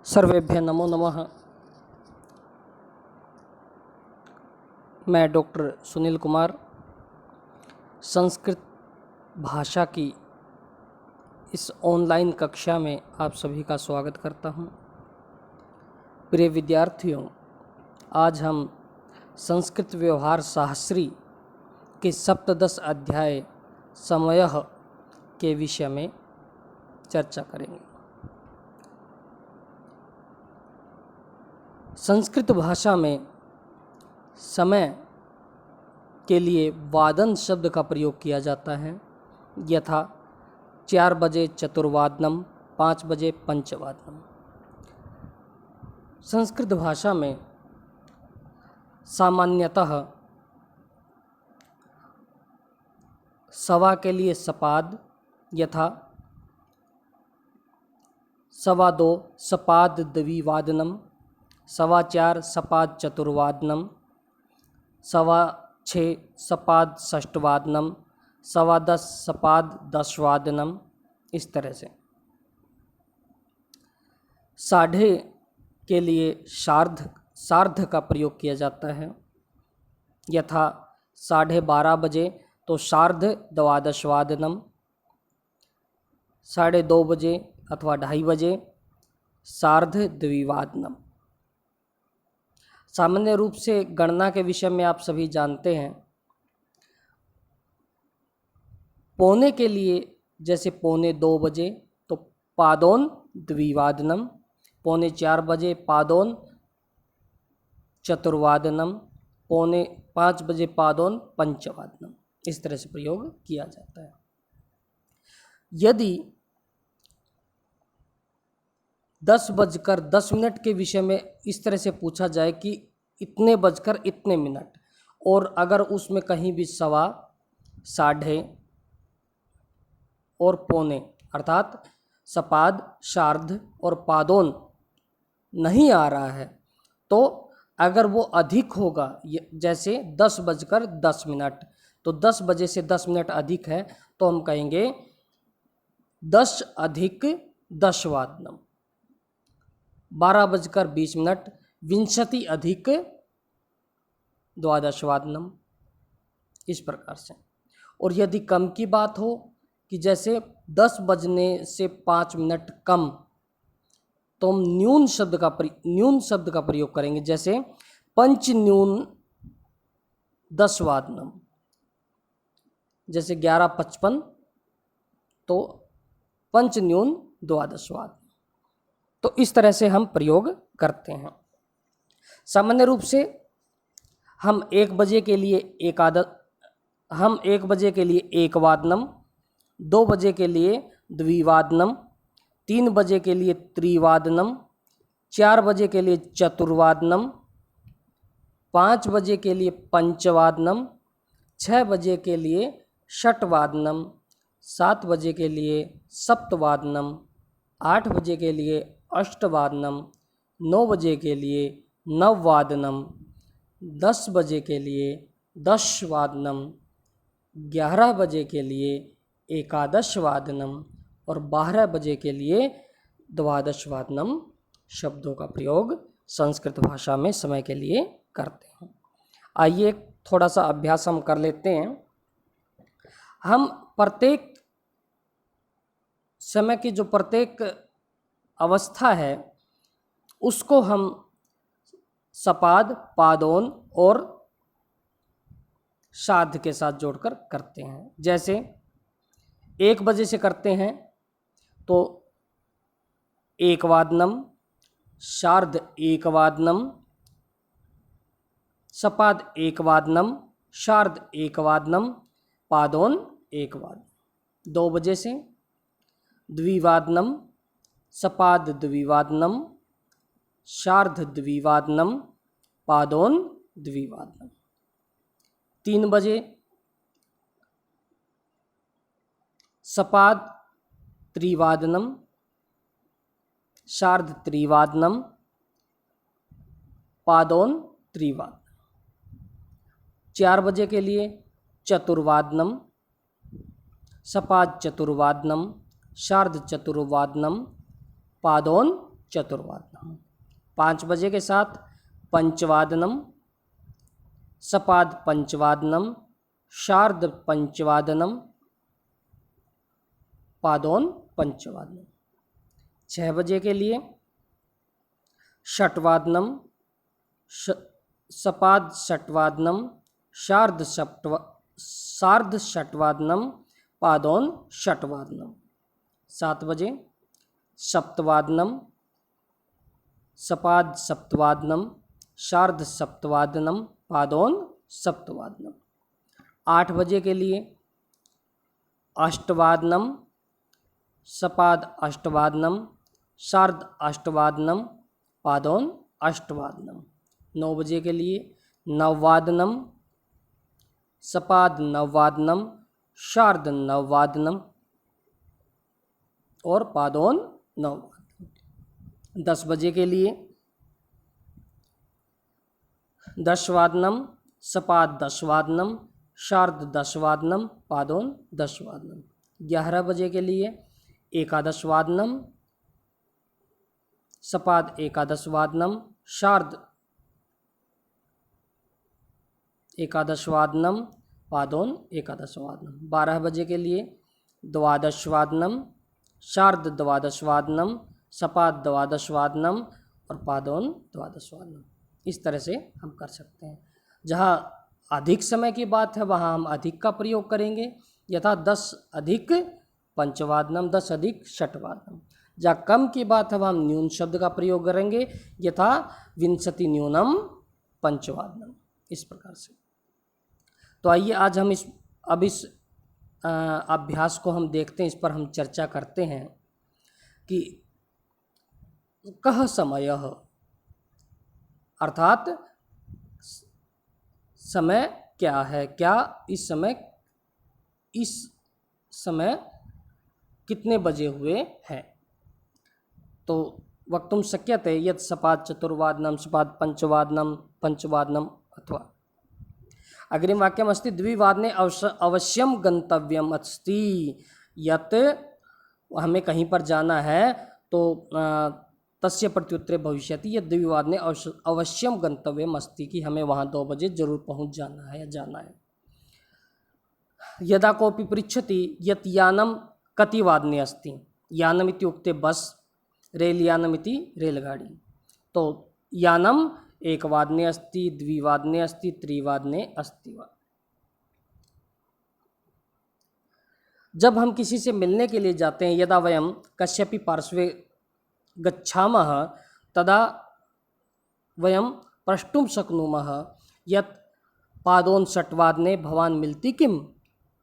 सर्वेभ्य नमो नमः। मैं डॉक्टर सुनील कुमार संस्कृत भाषा की इस ऑनलाइन कक्षा में आप सभी का स्वागत करता हूं। प्रिय विद्यार्थियों, आज हम संस्कृत व्यवहार शास्त्री के सप्तदश अध्याय समयः के विषय में चर्चा करेंगे। संस्कृत भाषा में समय के लिए वादन शब्द का प्रयोग किया जाता है, यथा 4 बजे चतुर्वादनम, 5 बजे पंचवादनम। संस्कृत भाषा में सामान्यतः सवा के लिए सपाद, यथा 2:15 सपाद द्विवादनम, 4:15 सपाद चतुर्वादनम, 6:15 सपाद षष्ठवादनम, 10:15 सपाद दशवादनम। इस तरह से साढ़े के लिए सार्ध का प्रयोग किया जाता है, यथा 12:30 बजे तो सार्ध द्वादशवादनम, 2:30 बजे अथवा 2:30 बजे सार्ध द्विवादनम। सामान्य रूप से गणना के विषय में आप सभी जानते हैं। पौने के लिए जैसे 2:45 बजे तो पादोन द्विवादनम, 3:45 बजे पादोन चतुर्वादनम, 4:45 बजे पादोन पंचवादनम। इस तरह से प्रयोग किया जाता है। यदि 10:10 के विषय में इस तरह से पूछा जाए कि इतने बजकर इतने मिनट, और अगर उसमें कहीं भी सवा, साढ़े और पौने अर्थात सपाद, सार्ध और पादोन नहीं आ रहा है, तो अगर वो अधिक होगा, जैसे 10:10, तो 10 बजे से 10 मिनट अधिक है तो हम कहेंगे 10 अधिक दशवादनम। 12:20 विंशति अधिक द्वादशवादनम। इस प्रकार से। और यदि कम की बात हो कि जैसे 10 बजने से 5 मिनट कम, तो हम न्यून शब्द का प्रयोग करेंगे, जैसे पंच न्यून दशवादनम। जैसे 11:55 तो पंच न्यून द्वादशवादनम। तो इस तरह से हम प्रयोग करते हैं। सामान्य रूप से हम 1 बजे के लिए एक वादनम, 2 बजे के लिए द्विवादनम, 3 बजे के लिए त्रिवादनम, 4 बजे के लिए चतुर्वादनम, 5 बजे के लिए पंचवादनम, 6 बजे के लिए षटवादनम, 7 बजे के लिए सप्तवादनम, 8 बजे के लिए अष्टवादनम, 9 बजे के लिए नववादनम, 10 बजे के लिए दशवादनम, 11 बजे के लिए एकादशवादनम और 12 बजे के लिए द्वादशवादनम शब्दों का प्रयोग संस्कृत भाषा में समय के लिए करते हैं। आइए थोड़ा सा अभ्यास हम कर लेते हैं। हम प्रत्येक समय की जो प्रत्येक अवस्था है उसको हम सपाद, पादोन और साध के साथ जोड़कर करते हैं। जैसे 1 बजे से करते हैं तो एकवादनम, सार्ध एकवादनम, सपाद एकवादनम, सार्ध एकवादनम, पादोन एकवादनम। 2 बजे से द्विवादनम, सपाद द्विवादनम, सार्ध द्विवादनम, पादोन द्विवादनम। 3 बजे सपाद त्रिवादनम, सार्ध त्रिवादनम, पादोन त्रिवादनम। 4 बजे के लिए चतुर्वादनम, सपाद चतुर्वादनम, सार्ध चतुर्वादनम, पादोन चतुर्वादनम। 5 बजे के साथ पंचवादनम, सपाद पंचवादनम, शार्द पंचवादनम, पादोन पंचवादनम। 6 बजे के लिए षटवादनम, सपाद षटवादनम, सार्ध षटवादनम, पादोन षटवादनम। 7 बजे सप्तवादनम, सपाद सप्तवादनम, शार्द सप्तवादनम, पादोन सप्तवादनम। 8 बजे के लिए अष्टवादनम, सपाद अष्टवादनम, शार्द अष्टवादनम, पादोन अष्टवादनम। 9 बजे के लिए नववादनम, सपाद नववादनम, शार्द नववादनम और पादोन नववादनम। 10 बजे के लिए दशवादनम, सपाद दशवादनम, शार्द दशवादनम, पादोन दशवादनम। 11 बजे के लिए एकादशवादनम, सपाद एकादशवादनम, शार्द एकादशवादनम, पादोन एकादशवादनम। 12 बजे के लिए द्वादशवादनम, शार्द द्वादशवादनम, सपाद द्वादशवादनम और पादोन द्वादशवादनम। इस तरह से हम कर सकते हैं। जहाँ अधिक समय की बात है वहाँ हम अधिक का प्रयोग करेंगे, यथा 10 अधिक पंचवादनम, 10 अधिक षटवादनम। जहाँ कम की बात है वहाँ हम न्यून शब्द का प्रयोग करेंगे, यथा विंशति न्यूनम पंचवादनम। इस प्रकार से। तो आइए आज हम इस अभ्यास को हम देखते हैं, इस पर हम चर्चा करते हैं कि कः समयः, अर्थात समय क्या है, क्या इस समय कितने बजे हुए हैं। तो वक्तुम शक्यते यत् सपाद चतुर्वादनम, सपाद पंचवादनम अथवा अग्रिम वाक्यम अस्ति द्विवादने अवश्यम गंतव्यम अस्ति। यत् हमें कहीं पर जाना है तो तस्य प्रत्युत्तरे भविष्यति यत् द्विवादने अवश्यम गंतव्यम अस्ति, कि हमें वहाँ 2 बजे जरूर पहुँच जाना है या जाना है। यदा कोऽपि पृच्छति यत् यानम कति वादने अस्ति, यानम इत्युक्ते बस, रेल यानम इति रेलगाड़ी। तो यानम 1 वादने अस्ति, 2 वादने अस्ति, 3 वादने अस्ति वा। जब हम किसी से मिलने के लिए जाते हैं, यदा वयम कस्यापि पार्श्वे गच्छामः तदा वयम प्रष्टुम शक्नुमः यत् पादोन षटवादने भवान मिलति किम,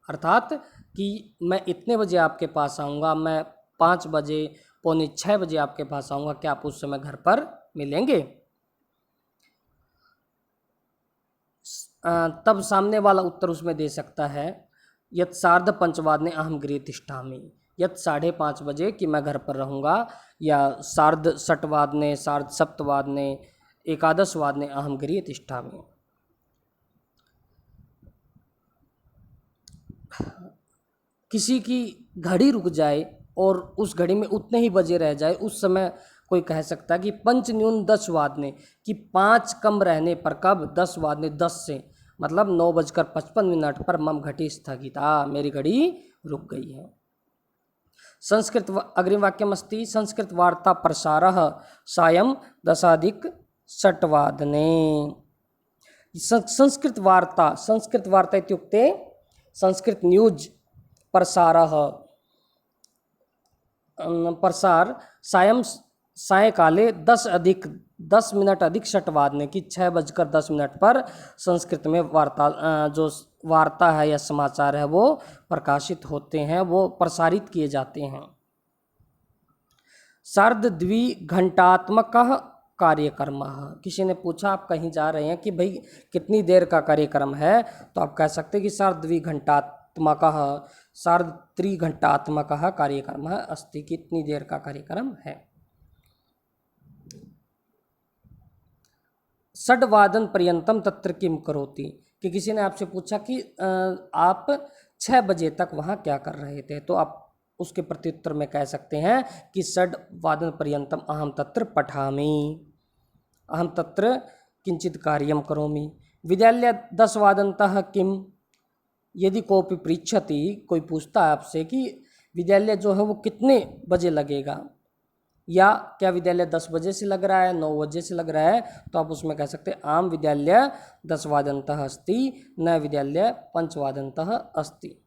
अर्थात कि मैं इतने बजे आपके पास आऊँगा, मैं 5 बजे, 5:45 बजे आपके पास आऊँगा, क्या आप उस समय घर पर मिलेंगे। तब सामने वाला उत्तर उसमें दे सकता है यत् सार्ध पंचवादने अहम गृहे तिष्ठामि, यत् 5:30 बजे कि मैं घर पर रहूँगा, या सार्ध षटवादने, सार्ध सप्तवादने, एकादशवादने अहम गृहे तिष्ठामि। किसी की घड़ी रुक जाए और उस घड़ी में उतने ही बजे रह जाए, उस समय कोई कह सकता है कि पंच न्यून 10 वादने, कि 5 कम रहने पर, कब 10 वादने 10 से, मतलब 9:55 पर मम घटी स्थगिता, मेरी घड़ी रुक गई है। संस्कृत अग्रिम वाक्यम अस्ति संस्कृत वार्ता प्रसारः सायं 10 षट्वादने। संस्कृत वार्ता इत्युक्ते संस्कृत न्यूज प्रसारः, प्रसार सायंकाले 10 मिनट अधिक षटवादने की 6:10 पर संस्कृत में जो वार्ता है या समाचार है वो प्रकाशित होते हैं, वो प्रसारित किए जाते हैं। सार्धद्विघंटात्मकः कार्यक्रमः, किसी ने पूछा आप कहीं जा रहे हैं कि भाई कितनी देर का कार्यक्रम है, तो आप कह सकते हैं कि सार्धद्विघंटात्मकः, सार्धत्रिघंटात्मकः कार्यक्रमः अस्ति, कितनी देर का कार्यक्रम है। षड्वादन पर्यंतम तत्र किम करोति, कि किसी ने आपसे पूछा कि आप 6 बजे तक वहाँ क्या कर रहे थे, तो आप उसके प्रत्युत्तर में कह सकते हैं कि षड्वादन पर्यंतम अहम तत्र पठामि, अहम तत्र किंचित कार्यम करोमि। विद्यालय 10 वादनतः किम, यदि कोई पृच्छति, कोई पूछता है आपसे कि विद्यालय जो है वो कितने बजे लगेगा, या क्या विद्यालय 10 बजे से लग रहा है, 9 बजे से लग रहा है, तो आप उसमें कह सकते हैं आम विद्यालय 10 वादनतः अस्ति, न विद्यालय 5 वादनतः अस्ति।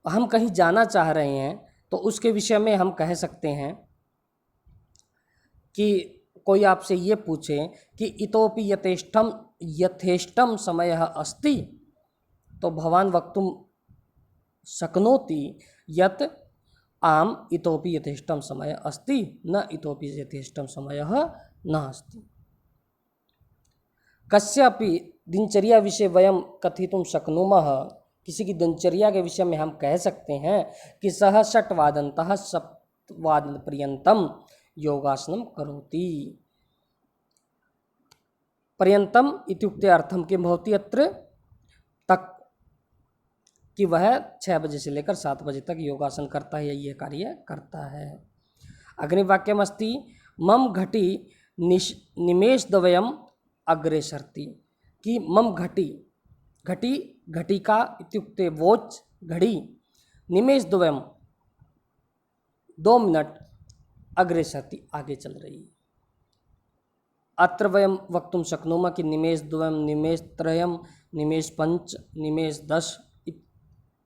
हम कहीं जाना चाह रहे हैं तो उसके विषय में हम कह सकते हैं कि कोई आपसे ये पूछे कि इतोपि यथेष्टम समयः अस्ति, तो भवान वक्तुम शक्नोति यत् आम इतोपि यथेष्टम समय अस्ति, न इतोपि यथेष्टम समयः न अस्ति। कस्यापि दिनचर्या विषय वयं कथितुं शक्नुमः, किसी की दिनचर्या के विषय में हम कह सकते हैं कि सः 6 वादनतः 7 वादनपर्यन्तं योगासनं करोति। पर्यन्तम इत्युक्ते अर्थम किं भवति अत्र, तक, कि वह 6 बजे से लेकर 7 बजे तक योगासन करता है या ये कार्य करता है। अग्निवाक्यमस्ति मम घटी निमेषद्वयम् अग्रे सरति, कि मम घटी, घटी घटिका इत्युक्ते वोच घड़ी, निमेषद्वयम् 2 मिनट अग्रे सरति आगे चल रही है। अत्र वयं वक्तुं शक्नुमः कि निमेषद्वयं, निमेषत्रयं, निमेषपञ्च, निमेषदश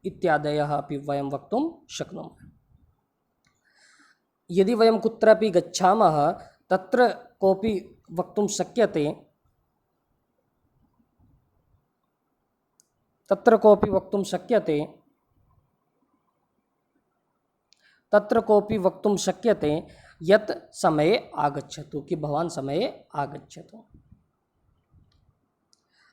इत्यादयः अपि वयं वक्तुं शक्नुमः। यदि वयं कुत्रापि गच्छामः तत्र कोऽपि वक्तुं शक्यते, तत्र कोऽपि वक्तुं शक्यते, तत्र कोऽपि वक्तुं शक्यते यत् समये आगच्छतु, कि भवान् समये आगच्छतु।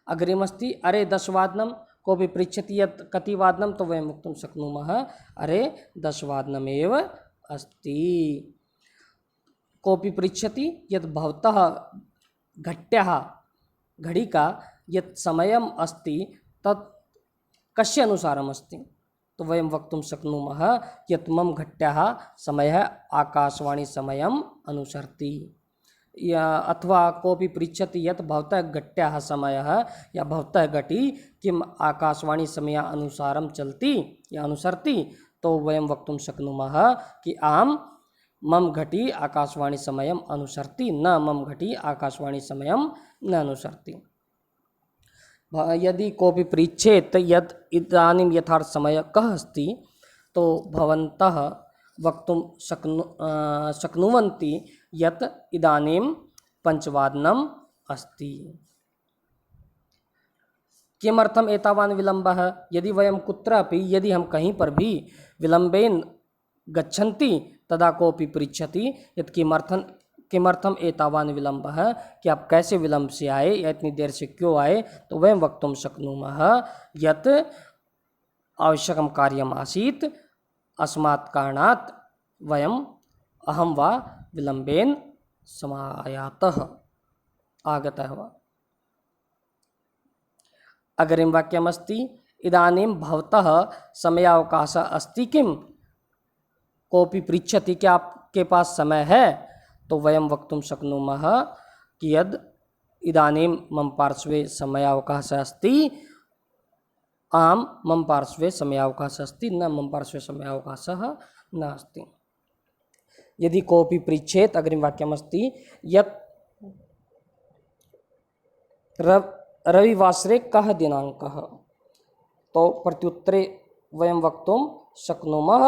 अग्रिमस्ति अरे 10 वादनं, कोऽपि पृच्छति यत् कति वादनं, तो वयं वक्तुं शक्नुमः अरे 10 वादनमेव अस्ति। कोऽपि पृच्छति यत् भवतः घट्याः, घड़ी का यत् समयम् अस्ति तत् कस्य अनुसारम् अस्ति, तो वयं वक्तुं शक्नुमः यत् मम घट्याः समयः आकाशवाणी समयम् अनुसरति। या अथवा कोऽपि पृच्छति यत् भवतः घट्याः समयः या भवतः घटी किम् आकाशवाणी समय अनुसारं चलति या अनुसरति, तो वयं वक्तुं शक्नुमः कि आम मम घटी आकाशवाणी समयम् अनुसरति, न मम घटी आकाशवाणी समयं न अनुसरति। यदि कोऽपि पृच्छेत् यत् इदानीं यथार्थ समय कः अस्ति, तो भवन्तः वक्तुं शक्नुवन्ति यत् इदानीं 5 वादनम् अस्ति। किमर्थम् एतावान् विलम्बः, यदि वयं कुत्रापि, यदि हम कहीं पर भी विलम्बेन गच्छन्ति तदा कोऽपि पृच्छति यत् किमर्थम एतावान् विलम्बः, कि आप कैसे विलम्ब से आए या इतनी देर से क्यों आए, तो वयं वक्तुं शक्नुमः यत् आवश्यकं कार्यम् आसीत्, अस्मात् कारणात् वयम् अहं वा विलम्बेन समायातः आगतः वा। अग्रिम वाक्यमस्ति इदानीं भवतः समयावकाशः अस्ति किम्, कोऽपि पृच्छति कि आपके पास समय है, तो वयं वक्तुं शक्नुमः कि यद् इदानीं मम पार्श्वे समयावकाशः अस्ति, आम मम पार्श्वे समयावकाशः अस्ति, न मम पार्श्वे समयावकाशः नास्ति। यदि कोऽपि पृच्छेत्, अग्रिमवाक्यमस्ति यत् रविवासरे कः दिनाङ्कः, तो प्रत्युत्तरे वयं वक्तुं शक्नुमः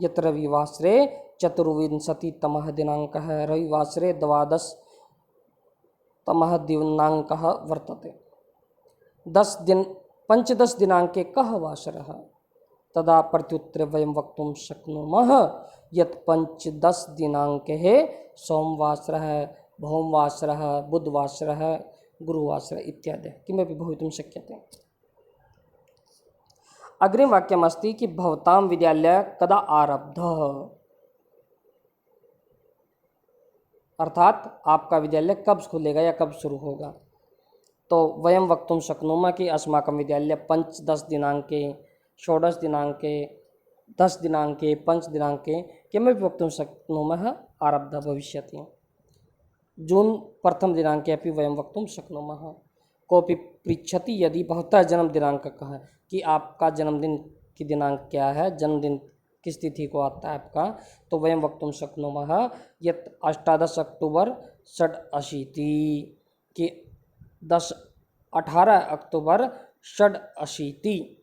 यत् रविवासरे 24तमः दिनाङ्कः, रविवासरे 12तमः दिनाङ्कः वर्तते। 15 दिनाङ्के कः वासरः, तदा प्रत्युत्तरे वयं वक्तुं शक्नुमः यत् 15 दिनाङ्के सोमवासरः, भौमवासरः, बुधवासरः, गुरुवासरः इत्यादि किमपि भवितुं शक्यते। अग्रिमवाक्यमस्ति कि भवतां विद्यालयः कदा आरब्धः, अर्थात आपका विद्यालय कब खुलेगा या कब शुरू होगा। तो वयं वक्तुं शक्नुमः कि अस्माकं विद्यालये पञ्चदशदिनाङ्के षोडशदिनाङ्के 10 दिनाङ्के 5 दिनाङ्के किमपि वक्तुं शक्नुमः आरब्धः भविष्यति। जून् प्रथमदिनाङ्के अपि वयं वक्तुं शक्नुमः। कोऽपि पृच्छति यदि भवतः जन्मदिनाङ्कः कः है, कि आपका जन्मदिन की दिनांक क्या है, जन्मदिन किस तिथि को आता है आपका, तो वयं वक्तुं शक्नुमः यत् 18 अक्टूबर षडशीति कि 18 अक्टूबर षडशीति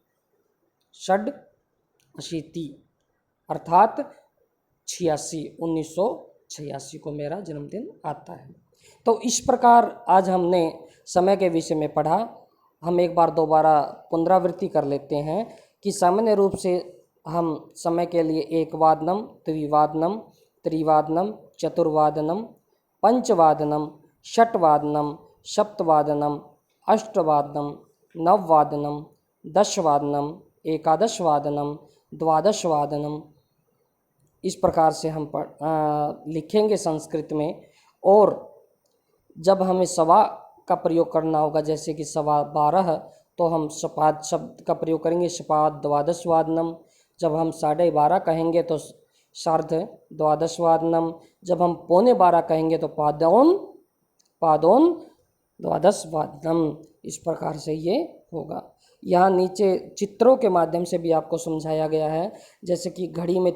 अर्थात 1986 को मेरा जन्मदिन आता है। तो इस प्रकार आज हमने समय के विषय में पढ़ा। हम एक बार दोबारा पुनरावृत्ति कर लेते हैं कि सामान्य रूप से हम समय के लिए एकवादनम, द्विवादनम, त्रिवादनम, चतुर्वादनम, पंचवादनम, षटवादनम, सप्तवादनम, अष्टवादनम, नववादनम, दशवादनम, एकादशवादनम, द्वादशवादनम, इस प्रकार से हम लिखेंगे संस्कृत में। और जब हमें सवा का प्रयोग करना होगा, जैसे कि 12:15, तो हम सपाद शब्द का प्रयोग करेंगे, सपाद द्वादशवादनम। जब हम 12:30 कहेंगे तो सार्ध द्वादशवादनम। जब हम 11:15 कहेंगे तो पादोन द्वादशवादनम। इस प्रकार से ये होगा। यहाँ नीचे चित्रों के माध्यम से भी आपको समझाया गया है। जैसे कि घड़ी में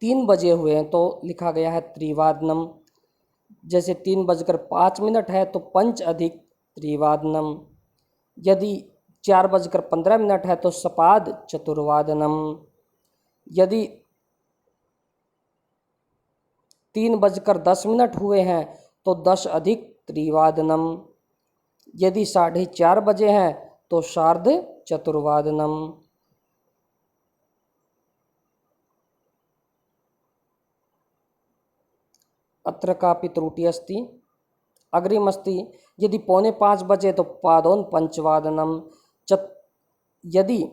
3 बजे हुए हैं तो लिखा गया है त्रिवादनम। जैसे 3:05 है तो पंच अधिक त्रिवादनम। यदि 4:15 है तो सपाद चतुर्वादनम। यदि 3:10 हुए हैं तो 10 अधिक त्रिवादनम। यदि 4:30 बजे हैं तो सार्ध चतुर्वादनम। अत्र कापि त्रुटि अस्ति, अग्रिमस्ति। यदि 4:45 बजे तो पादोन पंचवादनम। यदि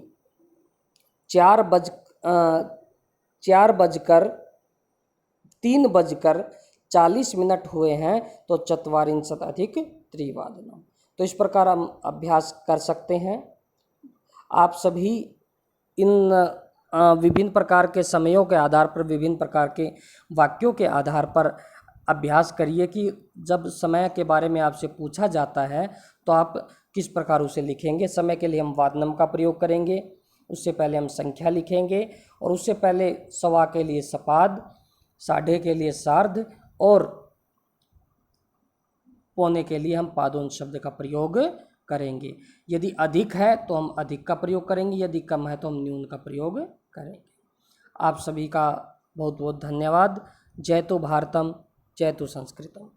3:40 हुए हैं तो चत्वारिंशत् अधिक त्रिवादनम। तो इस प्रकार हम अभ्यास कर सकते हैं। आप सभी इन विभिन्न प्रकार के समयों के आधार पर, विभिन्न प्रकार के वाक्यों के आधार पर अभ्यास करिए कि जब समय के बारे में आपसे पूछा जाता है तो आप किस प्रकार उसे लिखेंगे। समय के लिए हम वादनम का प्रयोग करेंगे, उससे पहले हम संख्या लिखेंगे, और उससे पहले सवा के लिए सपाद, 12:30 के लिए सार्ध, और पौने के लिए हम पादोन शब्द का प्रयोग करेंगे। यदि अधिक है तो हम अधिक का प्रयोग करेंगे, यदि कम है तो हम न्यून का प्रयोग करेंगे। आप सभी का बहुत बहुत धन्यवाद। जय तो भारतम, जय तो संस्कृतम।